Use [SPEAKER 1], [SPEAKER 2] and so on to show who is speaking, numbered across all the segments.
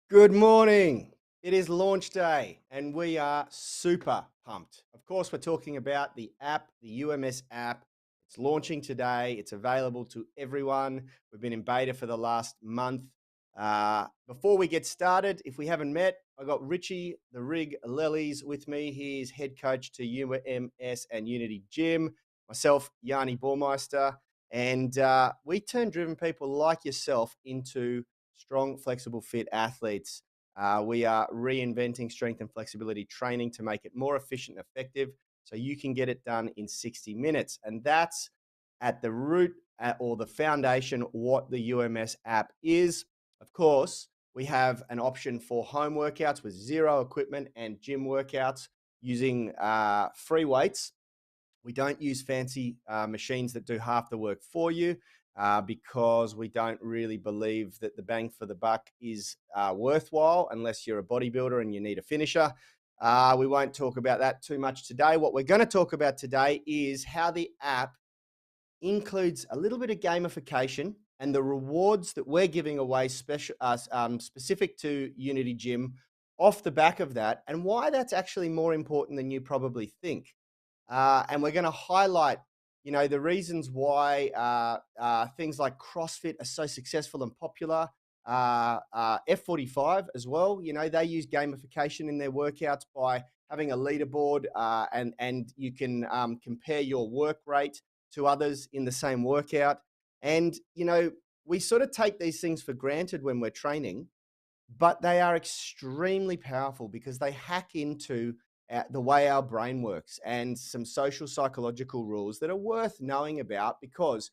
[SPEAKER 1] Good morning. It is launch day and we are super pumped. Of course, we're talking about the app, the UMS app. It's launching today. It's available to everyone. We've been in beta for the last month. Before we get started, if we haven't met, I got Richie, the Rig Lellies with me. He's head coach to UMS and Unity Gym. Myself, Yanni Baumeister. And we turn driven people like yourself into strong, flexible, fit athletes. We are reinventing strength and flexibility training to make it more efficient and effective so you can get it done in 60 minutes. And that's at the root or the foundation what the UMS app is. Of course, we have an option for home workouts with zero equipment and gym workouts using free weights. We don't use fancy machines that do half the work for you because we don't really believe that the bang for the buck is worthwhile unless you're a bodybuilder and you need a finisher. We won't talk about that too much today. What we're going to talk about today is how the app includes a little bit of gamification and the rewards that we're giving away specific to Unity Gym off the back of that, and why that's actually more important than you probably think. And we're going to highlight, the reasons why things like CrossFit are so successful and popular. F45 as well. They use gamification in their workouts by having a leaderboard, and you can compare your work rate to others in the same workout. And we sort of take these things for granted when we're training, but they are extremely powerful because they hack into the way our brain works and some social psychological rules that are worth knowing about because,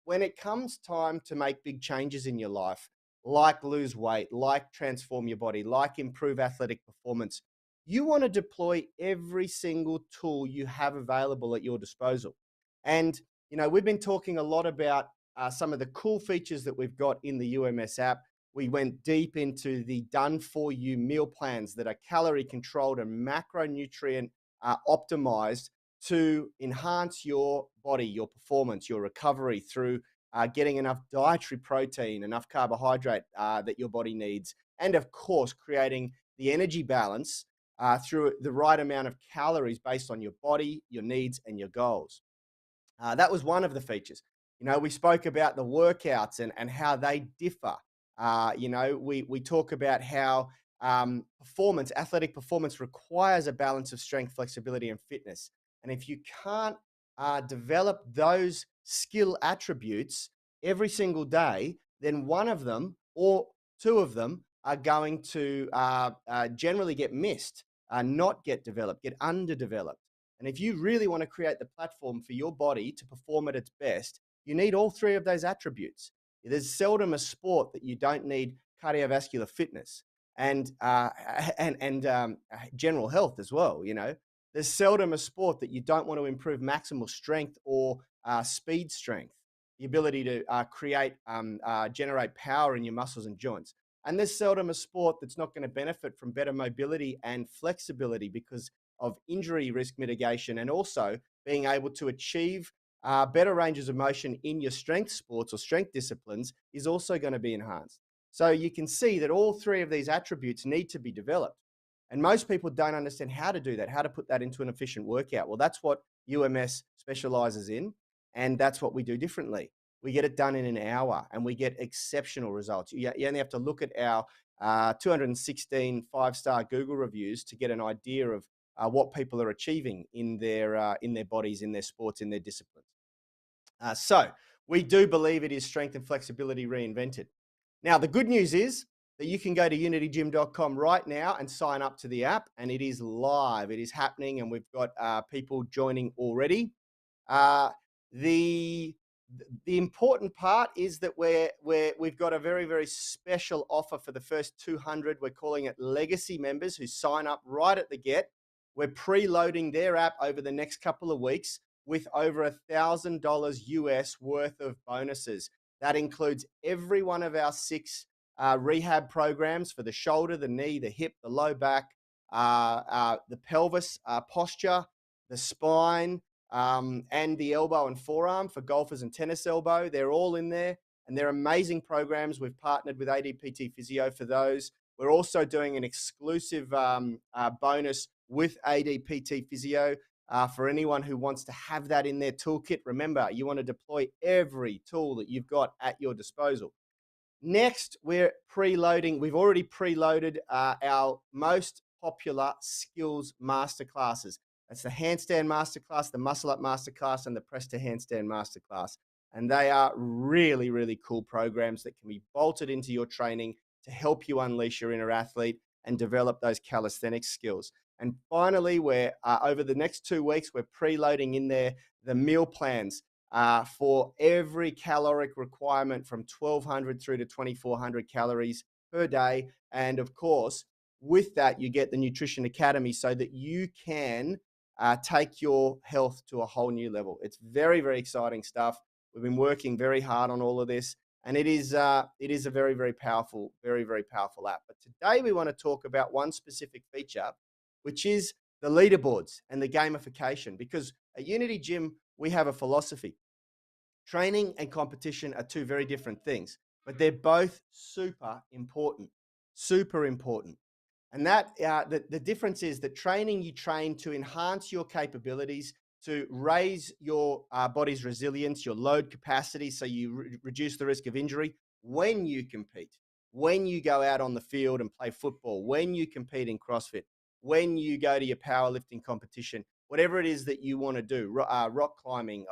[SPEAKER 1] when it comes time to make big changes in your life, like lose weight, like transform your body, like improve athletic performance, you want to deploy every single tool you have available at your disposal. And, we've been talking a lot about some of the cool features that we've got in the UMS app. We went deep into the done for you meal plans that are calorie controlled and macronutrient optimized to enhance your body, your performance, your recovery through getting enough dietary protein, enough carbohydrate that your body needs, and of course, creating the energy balance through the right amount of calories based on your body, your needs, and your goals. That was one of the features. We spoke about the workouts and how they differ. We talk about how athletic performance requires a balance of strength, flexibility, and fitness. And if you can't develop those skill attributes every single day, then one of them or two of them are going to generally get missed, not get developed, get underdeveloped. And if you really want to create the platform for your body to perform at its best, you need all three of those attributes. There's seldom a sport that you don't need cardiovascular fitness and general health as well. There's seldom a sport that you don't want to improve maximal strength or speed strength, the ability to generate power in your muscles and joints. And there's seldom a sport that's not going to benefit from better mobility and flexibility because of injury risk mitigation and also being able to achieve better ranges of motion in your strength sports or strength disciplines is also going to be enhanced. So you can see that all three of these attributes need to be developed. And most people don't understand how to do that, how to put that into an efficient workout. Well, that's what UMS specializes in, and that's what we do differently. We get it done in an hour and we get exceptional results. You only have to look at our 216 five-star Google reviews to get an idea of what people are achieving in their bodies, in their sports, in their disciplines. So we do believe it is strength and flexibility reinvented. Now, the good news is that you can go to unitygym.com right now and sign up to the app, and it is live. It is happening, and we've got people joining already. The the important part is that we've got a very, very special offer for the first 200. We're calling it legacy members who sign up right at the get. We're preloading their app over the next couple of weeks with over $1,000 US worth of bonuses. That includes every one of our 6 rehab programs for the shoulder, the knee, the hip, the low back, the pelvis posture, the spine, and the elbow and forearm for golfers and tennis elbow. They're all in there. And they're amazing programs. We've partnered with ADPT Physio for those. We're also doing an exclusive bonus with ADPT Physio for anyone who wants to have that in their toolkit. Remember, you want to deploy every tool that you've got at your disposal. Next, we're preloading. We've already preloaded our most popular skills masterclasses. That's the handstand masterclass, the muscle up masterclass, and the press to handstand masterclass. And they are really, really cool programs that can be bolted into your training to help you unleash your inner athlete and develop those calisthenics skills. And finally, we're over the next 2 weeks, we're preloading in there the meal plans for every caloric requirement from 1,200 through to 2,400 calories per day. And of course, with that, you get the Nutrition Academy so that you can take your health to a whole new level. It's very, very exciting stuff. We've been working very hard on all of this, and it is a very, very powerful app. But today we want to talk about one specific feature, which is the leaderboards and the gamification, because at Unity Gym, we have a philosophy. Training and competition are two very different things, but they're both super important, super important. And that the difference is that training, you train to enhance your capabilities, to raise your body's resilience, your load capacity, so you reduce the risk of injury when you compete, when you go out on the field and play football, when you compete in CrossFit, when you go to your powerlifting competition, whatever it is that you want to do, rock climbing,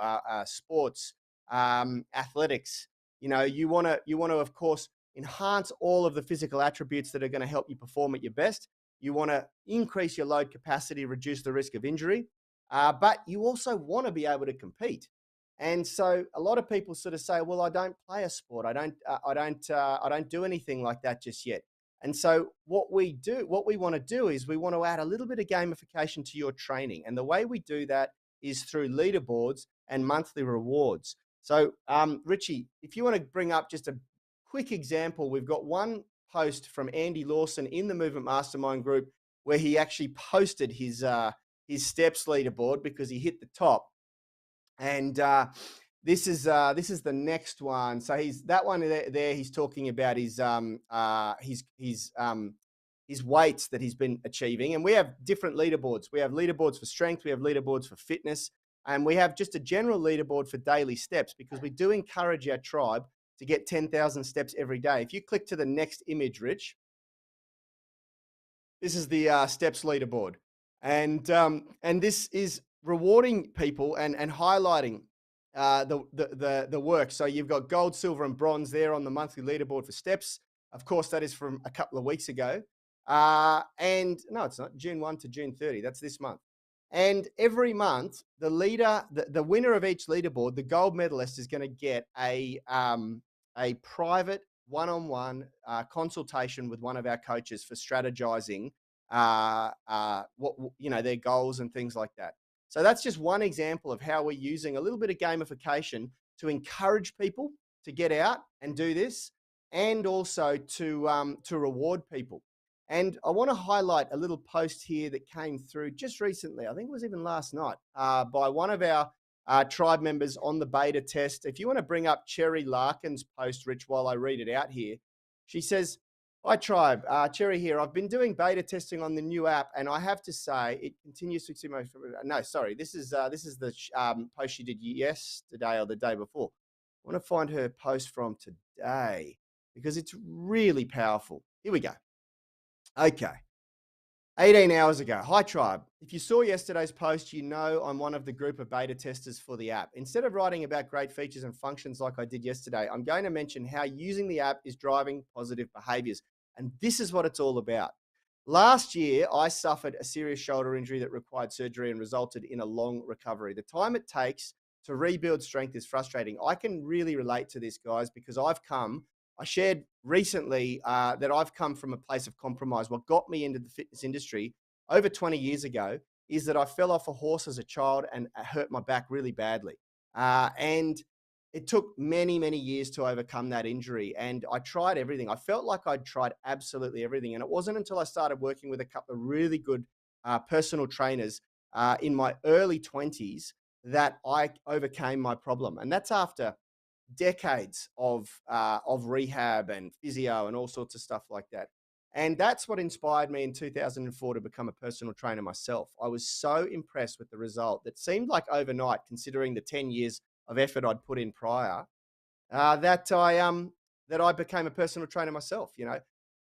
[SPEAKER 1] sports, athletics. You want to, of course, enhance all of the physical attributes that are going to help you perform at your best. You want to increase your load capacity, reduce the risk of injury, but you also want to be able to compete. And so a lot of people sort of say, "Well, I don't play a sport. I don't do anything like that just yet." And so what we want to do is we want to add a little bit of gamification to your training. And the way we do that is through leaderboards and monthly rewards. So, Richie, if you want to bring up just a quick example, we've got one post from Andy Lawson in the Movement Mastermind group where he actually posted his steps leaderboard because he hit the top. And this is the next one. So he's that one there. He's talking about his weights that he's been achieving. And we have different leaderboards. We have leaderboards for strength. We have leaderboards for fitness. And we have just a general leaderboard for daily steps because we do encourage our tribe to get 10,000 steps every day. If you click to the next image, Rich, this is the steps leaderboard. And this is rewarding people and highlighting the work. So you've got gold, silver, and bronze there on the monthly leaderboard for steps. Of course, that is from a couple of weeks ago. And no, it's not. June 1 to June 30. That's this month. And every month, the winner of each leaderboard, the gold medalist, is going to get a private one-on-one consultation with one of our coaches for strategizing their goals and things like that. So that's just one example of how we're using a little bit of gamification to encourage people to get out and do this, and also to reward people. And I want to highlight a little post here that came through just recently. I think it was even last night by one of our tribe members on the beta test. If you want to bring up Cherry Larkin's post, Rich, while I read it out here, she says, "Hi Tribe, Cherry here. I've been doing beta testing on the new app, and I have to say it continues to exceed my." No, sorry, this is the post she did yesterday or the day before. I want to find her post from today because it's really powerful. Here we go. Okay. 18 hours ago. Hi, Tribe. If you saw yesterday's post, you know I'm one of the group of beta testers for the app. Instead of writing about great features and functions like I did yesterday, I'm going to mention how using the app is driving positive behaviors. And this is what it's all about. Last year, I suffered a serious shoulder injury that required surgery and resulted in a long recovery. The time it takes to rebuild strength is frustrating. I can really relate to this, guys, because I shared recently that I've come from a place of compromise. What got me into the fitness industry over 20 years ago is that I fell off a horse as a child and hurt my back really badly. And it took many, many years to overcome that injury. And I tried everything. I felt like I'd tried absolutely everything. And it wasn't until I started working with a couple of really good personal trainers in my early 20s that I overcame my problem. And that's after decades of rehab and physio and all sorts of stuff like that. And that's what inspired me in 2004 to become a personal trainer myself. I was so impressed with the result that seemed like overnight, considering the 10 years of effort I'd put in prior, that I became a personal trainer myself, you know.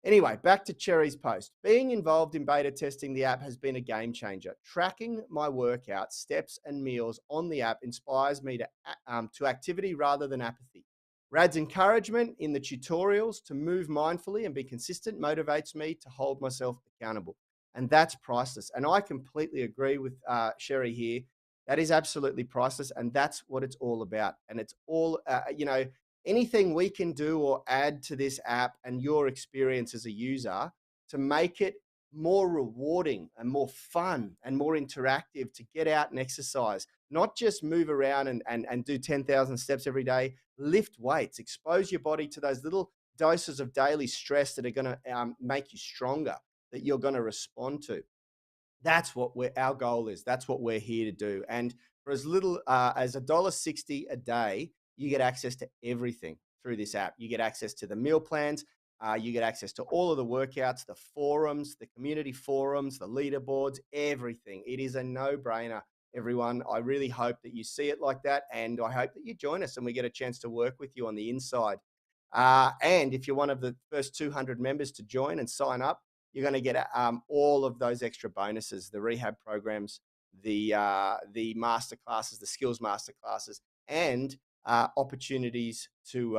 [SPEAKER 1] Anyway, back to Cherry's post. Being involved in beta testing the app has been a game changer. Tracking my workouts, steps, and meals on the app inspires me to activity rather than apathy. Rad's encouragement in the tutorials to move mindfully and be consistent motivates me to hold myself accountable. And that's priceless. And I completely agree with Sherry here. That is absolutely priceless. And that's what it's all about. And it's all, anything we can do or add to this app and your experience as a user to make it more rewarding and more fun and more interactive to get out and exercise, not just move around and do 10,000 steps every day, lift weights, expose your body to those little doses of daily stress that are going to make you stronger, that you're going to respond to. That's what our goal is. That's what we're here to do. And for as little as $1.60 a day, you get access to everything through this app. You get access to the meal plans. You get access to all of the workouts, the forums, the community forums, the leaderboards, everything. It is a no-brainer, everyone. I really hope that you see it like that. And I hope that you join us and we get a chance to work with you on the inside. And if you're one of the first 200 members to join and sign up, you're going to get all of those extra bonuses, the rehab programs, the master classes, the skills master classes, and opportunities to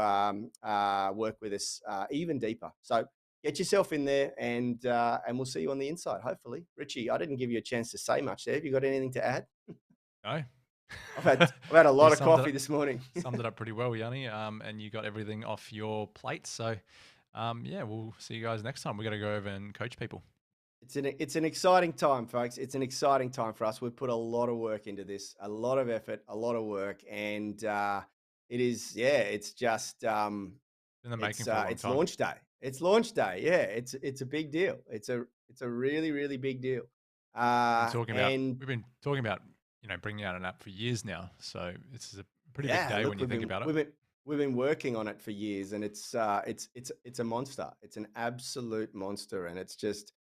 [SPEAKER 1] work with us even deeper. So get yourself in there, and we'll see you on the inside, hopefully. Richie, I didn't give you a chance to say much there. Have you got anything to add?
[SPEAKER 2] No.
[SPEAKER 1] I've had a
[SPEAKER 2] You
[SPEAKER 1] lot of coffee this morning.
[SPEAKER 2] summed it up pretty well, Yanni, and you got everything off your plate. So, yeah, we'll see you guys next time. We got to go over and coach people.
[SPEAKER 1] It's an exciting time, folks. It's an exciting time for us. We've put a lot of work into this, a lot of effort, a lot of work, and it is, yeah. It's just
[SPEAKER 2] Been in the making for a long
[SPEAKER 1] it's
[SPEAKER 2] time.
[SPEAKER 1] launch day. It's launch day. Yeah, it's a big deal. It's a really really big deal. And
[SPEAKER 2] We've been talking about bringing out an app for years now. So this is a pretty big
[SPEAKER 1] yeah,
[SPEAKER 2] day
[SPEAKER 1] look,
[SPEAKER 2] when you think about it.
[SPEAKER 1] we've been working on it for years, and it's a monster. It's an absolute monster, and it's just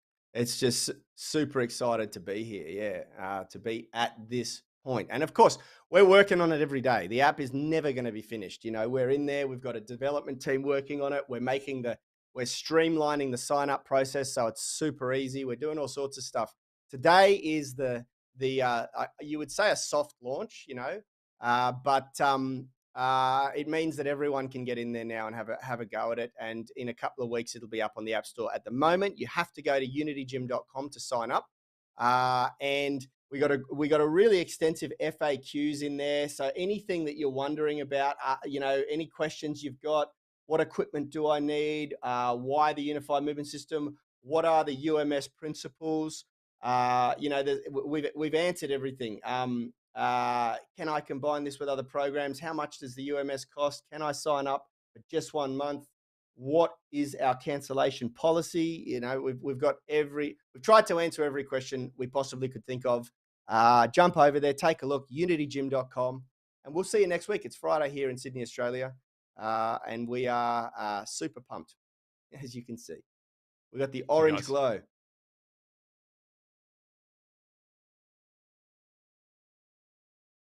[SPEAKER 1] super excited to be here. Yeah, to be at this point, and of course, we're working on it every day. The app is never going to be finished. You know, we're in there. We've got a development team working on it. We're streamlining the sign up process so it's super easy. We're doing all sorts of stuff. Today is you would say a soft launch, you know, but it means that everyone can get in there now and have a go at it. And in a couple of weeks, it'll be up on the App Store. At the moment, you have to go to unitygym.com to sign up. And we got a really extensive FAQs in there. So anything that you're wondering about, any questions you've got, what equipment do I need? Why the unified movement system? What are the UMS principles? We've answered everything. Can I combine this with other programs? How much does the UMS cost? Can I sign up for just 1 month? What is our cancellation policy? You know, we've tried to answer every question we possibly could think of. Jump over there, take a look, unitygym.com, and we'll see you next week. It's Friday here in Sydney, Australia, and we are super pumped, as you can see. We got the
[SPEAKER 2] See you
[SPEAKER 1] orange
[SPEAKER 2] guys.
[SPEAKER 1] glow.